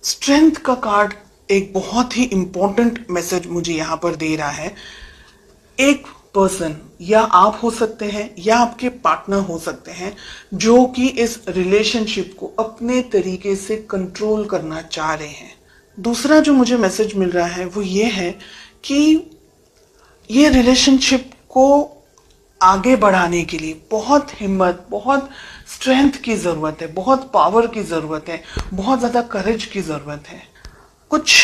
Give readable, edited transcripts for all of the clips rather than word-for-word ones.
Strength का card एक बहुत ही इंपॉर्टेंट मैसेज मुझे यहाँ पर दे रहा है। एक पर्सन या आप हो सकते हैं या आपके पार्टनर हो सकते हैं जो कि इस रिलेशनशिप को अपने तरीके से कंट्रोल करना चाह रहे हैं। दूसरा जो मुझे मैसेज मिल रहा है वो ये है कि ये रिलेशनशिप को आगे बढ़ाने के लिए बहुत हिम्मत, बहुत स्ट्रेंथ की ज़रूरत है, बहुत पावर की ज़रूरत है, बहुत ज़्यादा करेज की ज़रूरत है। कुछ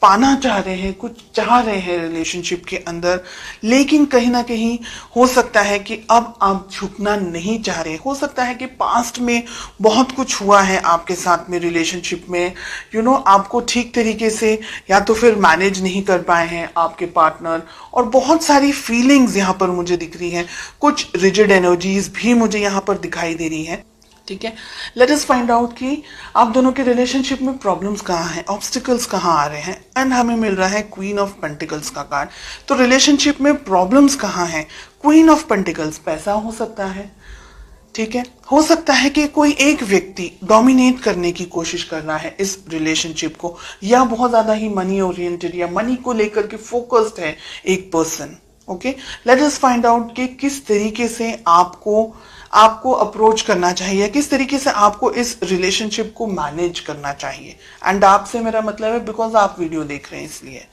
पाना चाह रहे हैं, कुछ चाह रहे हैं रिलेशनशिप के अंदर, लेकिन कहीं ना कहीं हो सकता है कि अब आप झुकना नहीं चाह रहे। हो सकता है कि पास्ट में बहुत कुछ हुआ है आपके साथ में रिलेशनशिप में, आपको ठीक तरीके से या तो फिर मैनेज नहीं कर पाए हैं आपके पार्टनर, और बहुत सारी फीलिंग्स यहाँ पर मुझे दिख रही हैं। कुछ रिजिड एनर्जीज भी मुझे यहाँ पर दिखाई दे रही है। ठीक है, लेट अस फाइंड आउट कि आप दोनों के रिलेशनशिप में प्रॉब्लम्स कहाँ हैं, ऑब्स्टिकल्स कहाँ आ रहे हैं। एंड हमें मिल रहा है क्वीन ऑफ पेंटिकल्स का कार्ड। तो रिलेशनशिप में प्रॉब्लम्स कहाँ हैं? क्वीन ऑफ पेंटिकल्स, पैसा हो सकता है। ठीक है, हो सकता है कि कोई एक व्यक्ति डोमिनेट करने की कोशिश कर रहा है इस रिलेशनशिप को, या बहुत ज्यादा ही मनी ओरिएंटेड या मनी को लेकर के फोकस्ड है एक person. Okay, let us find out कि किस तरीके से आपको अप्रोच करना चाहिए, किस तरीके से आपको इस रिलेशनशिप को मैनेज करना चाहिए। एंड आपसे मेरा मतलब है बिकॉज आप वीडियो देख रहे हैं इसलिए।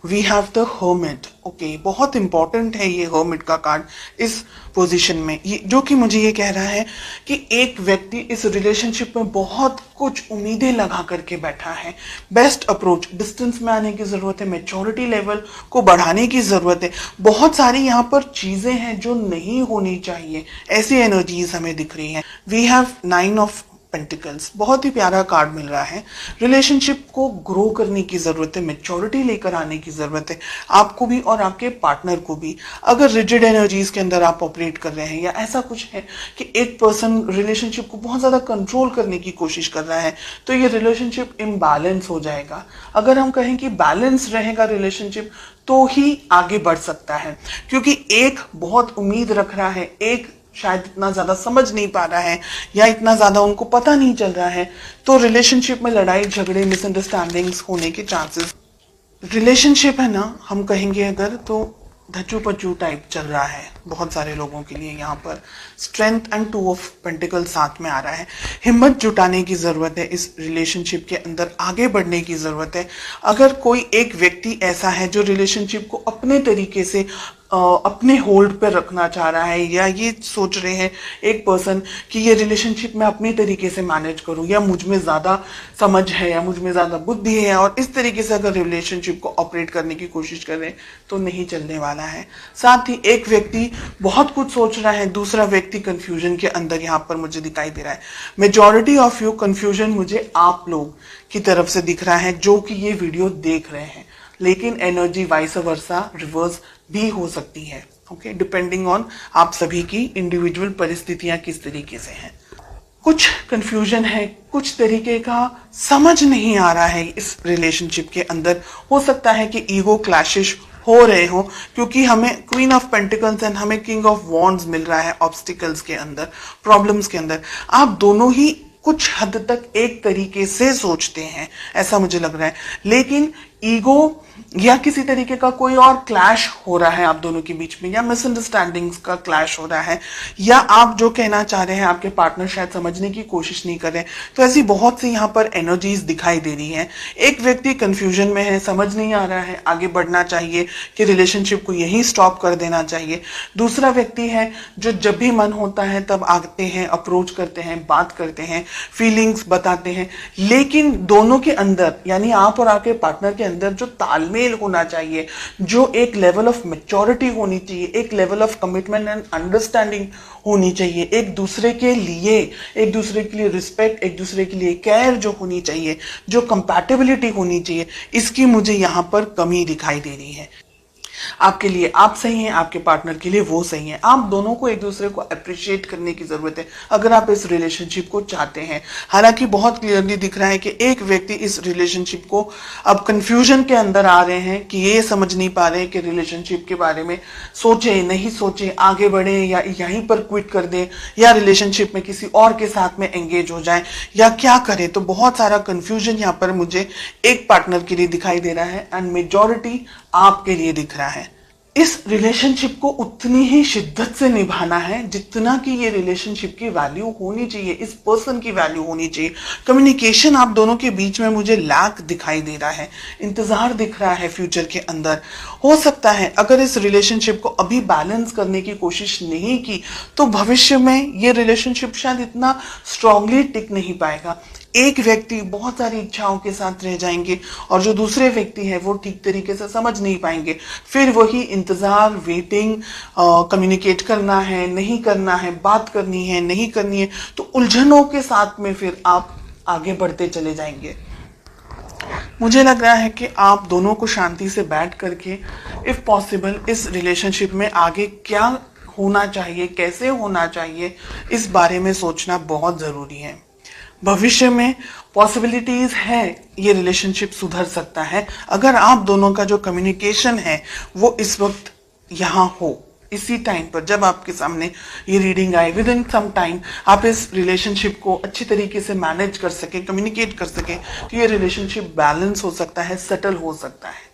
We have the hermit. Okay, बहुत इंपॉर्टेंट है ये हर्मिट का कार्ड इस पोजीशन में, ये जो कि मुझे ये कह रहा है कि एक व्यक्ति इस रिलेशनशिप में बहुत कुछ उम्मीदें लगा करके बैठा है। बेस्ट अप्रोच, डिस्टेंस में आने की जरूरत है, मैच्योरिटी लेवल को बढ़ाने की जरूरत है। बहुत सारी यहाँ पर चीजें हैं जो नहीं होनी चाहिए, ऐसी एनर्जीज हमें दिख रही हैं। वी हैव 9 ऑफ पेंटिकल्स, बहुत ही प्यारा कार्ड मिल रहा है। रिलेशनशिप को ग्रो करने की जरूरत है, मैच्योरिटी लेकर आने की जरूरत है, आपको भी और आपके पार्टनर को भी। अगर रिजिड एनर्जीज के अंदर आप ऑपरेट कर रहे हैं या ऐसा कुछ है कि एक पर्सन रिलेशनशिप को बहुत ज्यादा कंट्रोल करने की कोशिश कर रहा है, तो ये रिलेशनशिप इम्बैलेंस हो जाएगा। अगर हम कहें कि बैलेंस रहेगा रिलेशनशिप, तो ही आगे बढ़ सकता है। क्योंकि एक बहुत उम्मीद रख रहा है, एक शायद इतना ज्यादा समझ नहीं पा रहा है या इतना ज्यादा उनको पता नहीं चल रहा है, तो रिलेशनशिप में लड़ाई झगड़े, मिसअंडरस्टैंडिंग्स होने के चांसेस। रिलेशनशिप है ना, हम कहेंगे अगर, तो धचू पचू टाइप चल रहा है बहुत सारे लोगों के लिए। यहाँ पर स्ट्रेंथ एंड 2 ऑफ पेंटिकल साथ में आ रहा है। हिम्मत जुटाने की जरूरत है, इस रिलेशनशिप के अंदर आगे बढ़ने की जरूरत है। अगर कोई एक व्यक्ति ऐसा है जो रिलेशनशिप को अपने तरीके से अपने होल्ड पर रखना चाह रहा है, या ये सोच रहे हैं एक पर्सन कि ये रिलेशनशिप मैं अपने तरीके से मैनेज करूं, या मुझ में ज्यादा समझ है या मुझ में ज्यादा बुद्धि है, और इस तरीके से अगर रिलेशनशिप को ऑपरेट करने की कोशिश कर रहे हैं तो नहीं चलने वाला है। साथ ही एक व्यक्ति बहुत कुछ सोच रहा है, दूसरा व्यक्ति कंफ्यूजन के अंदर यहाँ पर मुझे दिखाई दे रहा है। मेजॉरिटी ऑफ यू कंफ्यूजन मुझे आप लोग की तरफ से दिख रहा है जो कि ये वीडियो देख रहे हैं, लेकिन एनर्जी वाइस वर्सा रिवर्स भी हो सकती है। ओके, डिपेंडिंग ऑन आप सभी की इंडिविजुअल परिस्थितियां किस तरीके से हैं। कुछ कंफ्यूजन है, कुछ तरीके का समझ नहीं आ रहा है इस रिलेशनशिप के अंदर। हो सकता है कि ईगो क्लैशेस हो रहे हो, क्योंकि हमें क्वीन ऑफ पेंटिकल्स एंड हमें किंग ऑफ वॉन्ड्स मिल रहा है ऑब्स्टिकल्स के अंदर, प्रॉब्लम्स के अंदर। आप दोनों ही कुछ हद तक एक तरीके से सोचते हैं, ऐसा मुझे लग रहा है, लेकिन ईगो या किसी तरीके का कोई और क्लैश हो रहा है आप दोनों के बीच में, या मिसअंडरस्टैंडिंग्स का क्लैश हो रहा है, या आप जो कहना चाह रहे हैं आपके पार्टनर शायद समझने की कोशिश नहीं कर रहे। तो ऐसी बहुत सी यहाँ पर एनर्जीज दिखाई दे रही हैं। एक व्यक्ति कंफ्यूजन में है, समझ नहीं आ रहा है आगे बढ़ना चाहिए कि रिलेशनशिप को यहीं स्टॉप कर देना चाहिए। दूसरा व्यक्ति है जो जब भी मन होता है तब आते हैं, अप्रोच करते हैं, बात करते हैं, फीलिंग्स बताते हैं, लेकिन दोनों के अंदर यानी आप और आपके पार्टनर के अंदर जो तालमेल होना चाहिए, जो एक लेवल ऑफ मैच्योरिटी होनी चाहिए, एक level of commitment and understanding होनी चाहिए, एक दूसरे के लिए रिस्पेक्ट, एक दूसरे के लिए केयर जो होनी चाहिए, जो कंपैटिबिलिटी होनी चाहिए, इसकी मुझे यहाँ पर कमी दिखाई दे रही है। आपके लिए आप सही हैं, आपके पार्टनर के लिए वो सही है। आप दोनों को एक दूसरे को अप्रिशिएट करने की जरूरत है अगर आप इस रिलेशनशिप को चाहते हैं। हालांकि बहुत क्लियरली दिख रहा है कि एक व्यक्ति इस रिलेशनशिप को अब कंफ्यूजन के अंदर आ रहे हैं कि ये समझ नहीं पा रहे हैं कि रिलेशनशिप के बारे में सोचे नहीं सोचे, आगे बढ़े या यहीं पर क्विट कर दें, या रिलेशनशिप में किसी और के साथ में एंगेज हो जाए, या क्या करें। तो बहुत सारा कंफ्यूजन यहाँ पर मुझे एक पार्टनर के लिए दिखाई दे रहा है एंड मेजॉरिटी आपके लिए दिख रहा है। इस रिलेशनशिप को उतनी ही शिद्दत से निभाना है जितना कि ये रिलेशनशिप की वैल्यू होनी चाहिए, इस पर्सन की वैल्यू होनी चाहिए। कम्युनिकेशन आप दोनों के बीच में मुझे लैक दिखाई दे रहा है, इंतजार दिख रहा है फ्यूचर के अंदर। हो सकता है अगर इस रिलेशनशिप को अभी बैलेंस करने की कोशिश नहीं की तो भविष्य में ये रिलेशनशिप शायद इतना स्ट्रांगली टिक नहीं पाएगा। एक व्यक्ति बहुत सारी इच्छाओं के साथ रह जाएंगे और जो दूसरे व्यक्ति है वो ठीक तरीके से समझ नहीं पाएंगे। फिर वही इंतजार, वेटिंग, कम्युनिकेट करना है नहीं करना है, बात करनी है नहीं करनी है, तो उलझनों के साथ में फिर आप आगे बढ़ते चले जाएंगे। मुझे लग रहा है कि आप दोनों को शांति से बैठ करके इफ पॉसिबल इस रिलेशनशिप में आगे क्या होना चाहिए, कैसे होना चाहिए, इस बारे में सोचना बहुत जरूरी है। भविष्य में पॉसिबिलिटीज है ये रिलेशनशिप सुधर सकता है अगर आप दोनों का जो कम्युनिकेशन है वो इस वक्त यहाँ हो। इसी टाइम पर जब आपके सामने ये रीडिंग आए, विद इन सम टाइम आप इस रिलेशनशिप को अच्छी तरीके से मैनेज कर सके, कम्युनिकेट कर सके, तो ये रिलेशनशिप बैलेंस हो सकता है, सेटल हो सकता है।